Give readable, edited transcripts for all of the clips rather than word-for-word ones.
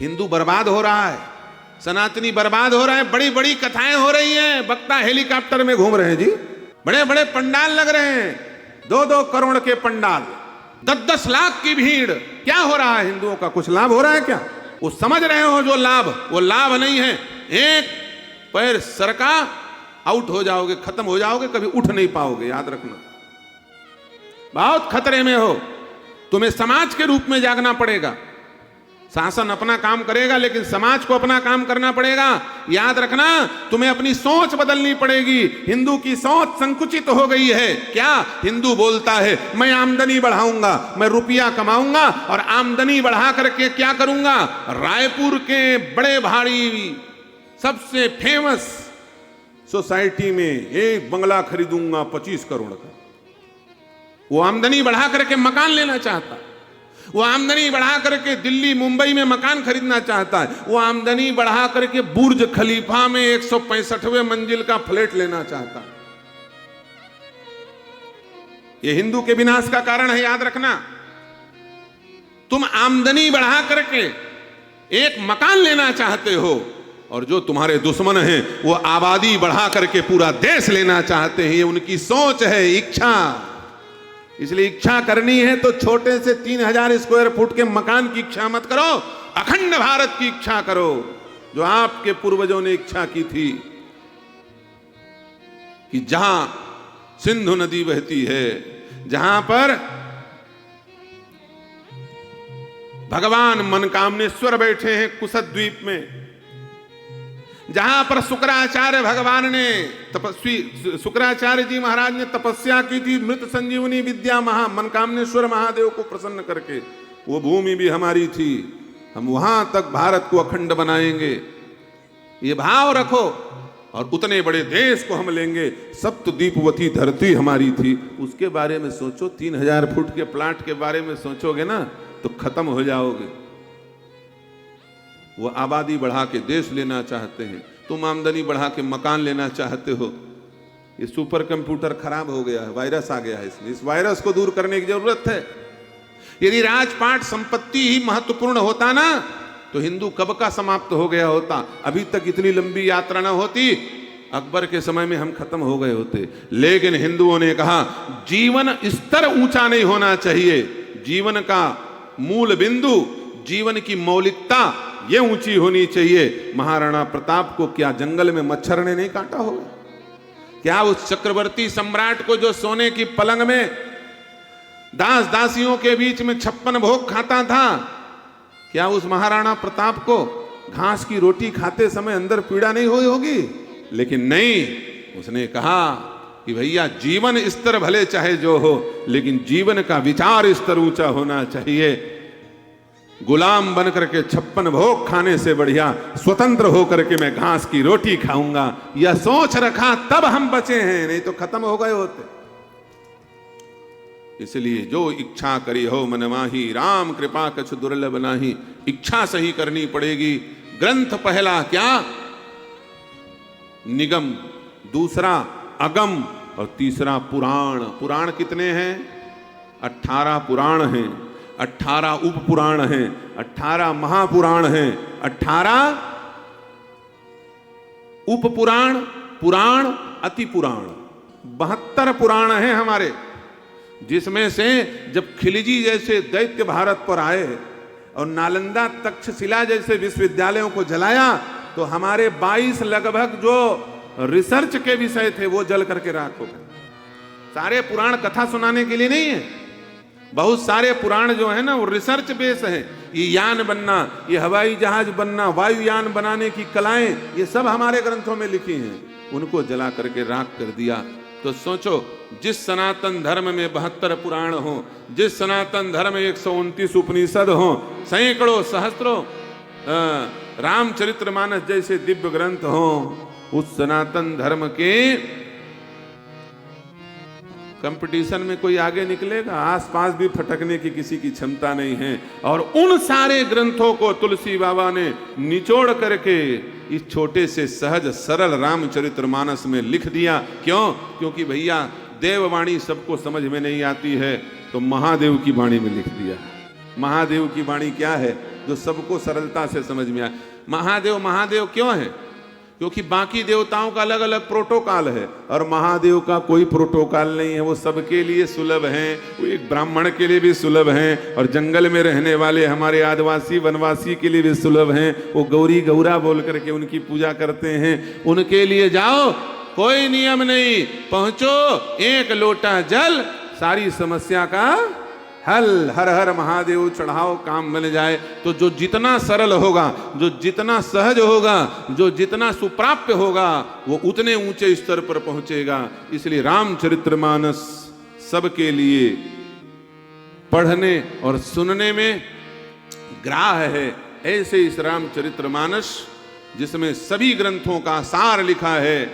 हिंदू बर्बाद हो रहा है, सनातनी बर्बाद हो रहा है, बड़ी बड़ी कथाएं हो रही हैं, वक्ता हेलीकॉप्टर में घूम रहे हैं जी, बड़े बड़े पंडाल लग रहे हैं, 2-2 करोड़ के पंडाल, 10-10 लाख की भीड़। क्या हो रहा है? हिंदुओं का कुछ लाभ हो रहा है क्या? वो समझ रहे हो जो लाभ, वो लाभ नहीं है। एक पैर सरका आउट हो जाओगे, खत्म हो जाओगे, कभी उठ नहीं पाओगे, याद रखना। बहुत खतरे में हो, तुम्हें समाज के रूप में जागना पड़ेगा। शासन अपना काम करेगा, लेकिन समाज को अपना काम करना पड़ेगा। याद रखना, तुम्हें अपनी सोच बदलनी पड़ेगी। हिंदू की सोच संकुचित हो गई है। क्या? हिंदू बोलता है मैं आमदनी बढ़ाऊंगा, मैं रुपया कमाऊंगा और आमदनी बढ़ा करके क्या करूंगा, रायपुर के बड़े भारी सबसे फेमस सोसाइटी में एक बंगला खरीदूंगा 25 करोड़ का। वो आमदनी बढ़ा करके मकान लेना चाहता है, वो आमदनी बढ़ा करके दिल्ली मुंबई में मकान खरीदना चाहता है, वो आमदनी बढ़ा करके बुर्ज खलीफा में 165वें मंजिल का फ्लैट लेना चाहता है। ये हिंदू के विनाश का कारण है, याद रखना। तुम आमदनी बढ़ा करके एक मकान लेना चाहते हो, और जो तुम्हारे दुश्मन हैं वो आबादी बढ़ा करके पूरा देश लेना चाहते हैं। ये उनकी सोच है, इच्छा। इसलिए इच्छा करनी है तो छोटे से 3000 स्क्वायर फुट के मकान की इच्छा मत करो, अखंड भारत की इच्छा करो, जो आपके पूर्वजों ने इच्छा की थी कि जहां सिंधु नदी बहती है, जहां पर भगवान मनकामनेश्वर बैठे हैं कुशद्वीप में, जहां पर शुक्राचार्य भगवान ने तपस्वी शुक्राचार्य जी महाराज ने तपस्या की थी, मृत संजीवनी विद्या मनकामनेश्वर महादेव को प्रसन्न करके, वो भूमि भी हमारी थी। हम वहां तक भारत को अखंड बनाएंगे, ये भाव रखो, और उतने बड़े देश को हम लेंगे। सप्तद्वीपवती धरती हमारी थी, उसके बारे में सोचो। 3000 फुट के प्लाट के बारे में सोचोगे ना तो खत्म हो जाओगे। वो आबादी बढ़ा के देश लेना चाहते हैं, तुम आमदनी बढ़ा के मकान लेना चाहते हो। ये सुपर कंप्यूटर खराब हो गया है, वायरस आ गया है, इसमें इस वायरस को दूर करने की जरूरत है। यदि राजपाट संपत्ति ही महत्वपूर्ण होता ना तो हिंदू कब का समाप्त हो गया होता, अभी तक इतनी लंबी यात्रा ना होती, अकबर के समय में हम खत्म हो गए होते। लेकिन हिंदुओं ने कहा जीवन स्तर ऊंचा नहीं होना चाहिए, जीवन का मूल बिंदु, जीवन की मौलिकता ये ऊंची होनी चाहिए। महाराणा प्रताप को क्या जंगल में मच्छर ने नहीं काटा होगा? क्या उस चक्रवर्ती सम्राट को जो सोने की पलंग में दास दासियों के बीच में 56 भोग खाता था, क्या उस महाराणा प्रताप को घास की रोटी खाते समय अंदर पीड़ा नहीं हुई होगी? लेकिन नहीं, उसने कहा कि भैया जीवन स्तर भले चाहे जो हो, लेकिन जीवन का विचार स्तर ऊंचा होना चाहिए। गुलाम बन करके 56 भोग खाने से बढ़िया स्वतंत्र होकर के मैं घास की रोटी खाऊंगा, यह सोच रखा, तब हम बचे हैं, नहीं तो खत्म हो गए होते। इसलिए जो इच्छा करी हो मन माही, राम कृपा कछु दुर्लभ नाही। इच्छा सही करनी पड़ेगी। ग्रंथ पहला क्या? निगम, दूसरा अगम, और तीसरा पुराण। पुराण कितने हैं? 18 पुराण हैं, 18 उप पुराण हैं, 18 महापुराण हैं, 18 उप पुराण, पुराण, अति पुराण, 72 पुराण हैं हमारे। जिसमें से जब खिलजी जैसे दैत्य भारत पर आए और नालंदा तक्षशिला जैसे विश्वविद्यालयों को जलाया, तो हमारे 22 लगभग जो रिसर्च के विषय थे वो जल करके राख हो गए। सारे पुराण कथा सुनाने के लिए नहीं है, बहुत सारे पुराण जो है ना वो रिसर्च बेस है। ये यान बनना, ये हवाई जहाज बनना, वायुयान बनाने की कलाएं, ये सब हमारे ग्रंथों में लिखी हैं, उनको जला करके राख कर दिया। तो सोचो, जिस सनातन धर्म में 72 पुराण हो, जिस सनातन धर्म में 129 उपनिषद हो, सैकड़ों सहस्त्रों रामचरितमानस जैसे दिव्य ग्रंथ हो, उस सनातन धर्म के कंपटीशन में कोई आगे निकलेगा? आसपास भी फटकने की किसी की क्षमता नहीं है। और उन सारे ग्रंथों को तुलसी बाबा ने निचोड़ करके इस छोटे से सहज सरल रामचरितमानस में लिख दिया। क्यों? क्योंकि भैया देववाणी सबको समझ में नहीं आती है, तो महादेव की वाणी में लिख दिया। महादेव की वाणी क्या है? जो सबको सरलता से समझ में आए। महादेव महादेव क्यों है? क्योंकि बाकी देवताओं का अलग अलग प्रोटोकॉल है और महादेव का कोई प्रोटोकॉल नहीं है। वो सबके लिए सुलभ हैं, वो एक ब्राह्मण के लिए भी सुलभ हैं और जंगल में रहने वाले हमारे आदिवासी वनवासी के लिए भी सुलभ हैं। वो गौरी गौरा बोल करके उनकी पूजा करते हैं। उनके लिए जाओ, कोई नियम नहीं, पहुंचो, एक लोटा जल, सारी समस्या का हल, हर हर महादेव चढ़ाओ, काम मिल जाए। तो जो जितना सरल होगा, जो जितना सहज होगा, जो जितना सुप्राप्य होगा, वो उतने ऊंचे स्तर पर पहुंचेगा। इसलिए रामचरितमानस सबके लिए पढ़ने और सुनने में ग्राह्य है। ऐसे इस रामचरितमानस जिसमें सभी ग्रंथों का सार लिखा है,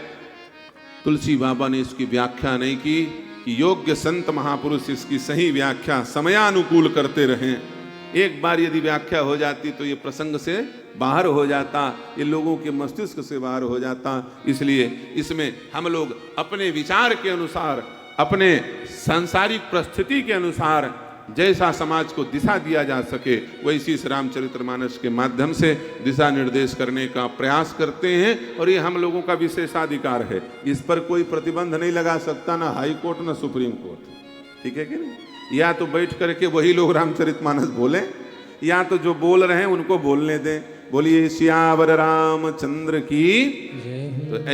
तुलसी बाबा ने इसकी व्याख्या नहीं की कि योग्य संत महापुरुष इसकी सही व्याख्या समयानुकूल करते रहें। एक बार यदि व्याख्या हो जाती तो ये प्रसंग से बाहर हो जाता, ये लोगों के मस्तिष्क से बाहर हो जाता। इसलिए इसमें हम लोग अपने विचार के अनुसार, अपने सांसारिक परिस्थिति के अनुसार जैसा समाज को दिशा दिया जा सके, वैसी इस रामचरितमानस के माध्यम से दिशा निर्देश करने का प्रयास करते हैं। और ये हम लोगों का विशेषाधिकार है, इस पर कोई प्रतिबंध नहीं लगा सकता, ना हाई कोर्ट ना सुप्रीम कोर्ट। ठीक है कि नहीं? या तो बैठ करके वही लोग रामचरितमानस बोले, या तो जो बोल रहे हैं उनको बोलने दें। बोलिए सियावर रामचंद्र की। तो